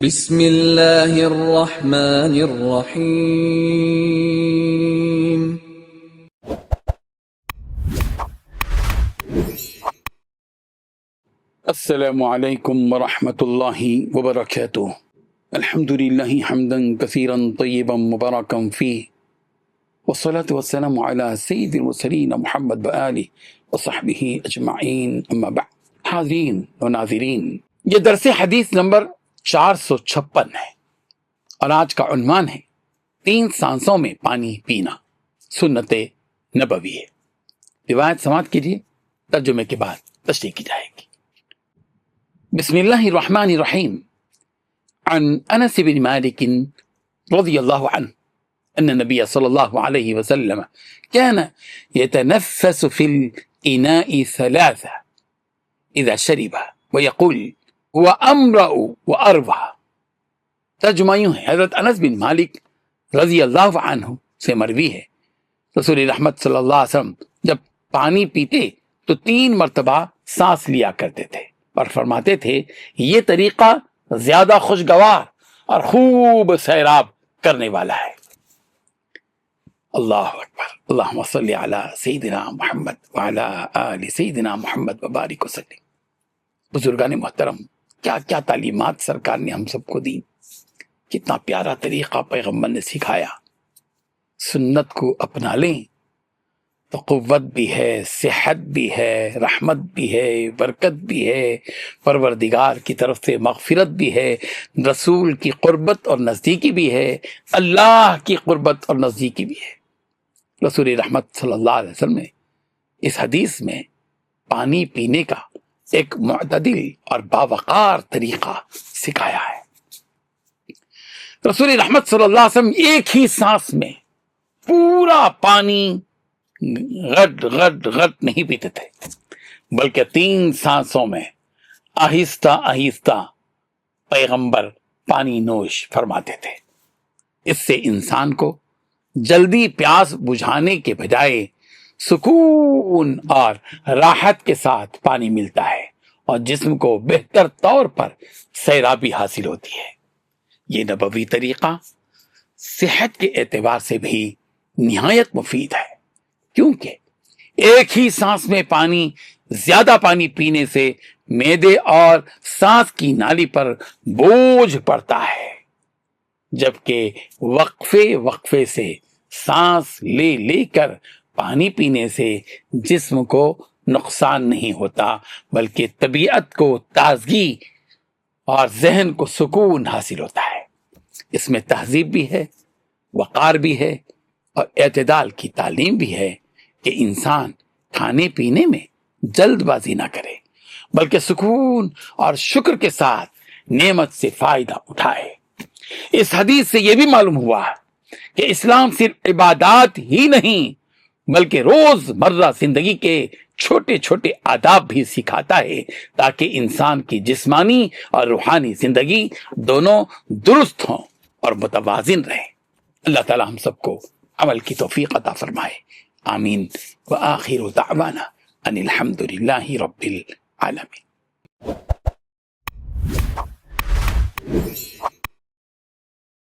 بسم اللہ الرحمن الرحیم۔ السلام علیکم ورحمۃ اللہ وبرکاتہ۔ الحمد للہ حمدا کثیرا طیبا مبارکا فیہ، والصلاة والسلام علی سید المرسلین محمد وآلہ وصحبہ اجمعین، اما بعد۔ حاضرین و ناظرین، یہ درس حدیث نمبر 456 ہے اور آج کا عنوان ہے 3 سانسوں میں پانی پینا، سنت نبوی ہے۔ روایت سماعت کیجیے، ترجمے کے بعد تشریح کی جائے گی۔ بسم اللہ الرحمن الرحیم۔ عن انس بن مالک رضی اللہ عنہ ان النبی صلی اللہ علیہ وسلم كان يتنفس في الإناء 3 اذا شرب ويقول هو امرأ واربع۔ ترجمہ یوں ہے، حضرت انس بن مالک رضی اللہ عنہ سے مروی ہے، رسول رحمت صلی اللہ علیہ وسلم جب پانی پیتے تو 3 مرتبہ سانس لیا کرتے تھے اور فرماتے تھے یہ طریقہ زیادہ خوشگوار اور خوب سیراب کرنے والا ہے۔ اللہ اکبر، اللہم صلی علی سیدنا محمد وعلی آل سیدنا محمد وبارک وسلم۔ بزرگان محترم، کیا کیا تعلیمات سرکار نے ہم سب کو دی، کتنا پیارا طریقہ پیغمبر نے سکھایا۔ سنت کو اپنا لیں تو قوت بھی ہے، صحت بھی ہے، رحمت بھی ہے، برکت بھی ہے، پروردگار کی طرف سے مغفرت بھی ہے، رسول کی قربت اور نزدیکی بھی ہے، اللہ کی قربت اور نزدیکی بھی ہے۔ رسول رحمت صلی اللہ علیہ وسلم نے اس حدیث میں پانی پینے کا ایک معتدل اور باوقار طریقہ سکھایا ہے۔ رسول رحمت صلی اللہ علیہ وسلم ایک ہی سانس میں پورا پانی غٹ غٹ غٹ نہیں پیتے تھے، بلکہ 3 سانسوں میں آہستہ آہستہ پیغمبر پانی نوش فرماتے تھے۔ اس سے انسان کو جلدی پیاس بجھانے کے بجائے سکون اور راحت کے ساتھ پانی ملتا ہے اور جسم کو بہتر طور پر سیرابی حاصل ہوتی ہے۔ یہ نبوی طریقہ صحت کے اعتبار سے بھی نہایت مفید ہے، کیونکہ ایک ہی سانس میں زیادہ پانی پینے سے معدے اور سانس کی نالی پر بوجھ پڑتا ہے، جبکہ وقفے سے سانس لے لے کر پانی پینے سے جسم کو نقصان نہیں ہوتا، بلکہ طبیعت کو تازگی اور ذہن کو سکون حاصل ہوتا ہے۔ اس میں تہذیب بھی ہے، وقار بھی ہے اور اعتدال کی تعلیم بھی ہے کہ انسان کھانے پینے میں جلد بازی نہ کرے، بلکہ سکون اور شکر کے ساتھ نعمت سے فائدہ اٹھائے۔ اس حدیث سے یہ بھی معلوم ہوا کہ اسلام صرف عبادات ہی نہیں بلکہ روز مرہ زندگی کے چھوٹے چھوٹے آداب بھی سکھاتا ہے، تاکہ انسان کی جسمانی اور روحانی زندگی دونوں درست ہوں اور متوازن رہیں۔ اللہ تعالی ہم سب کو عمل کی توفیق عطا فرمائے، آمین۔ وآخر دعوانا ان الحمد للہ رب العالمین۔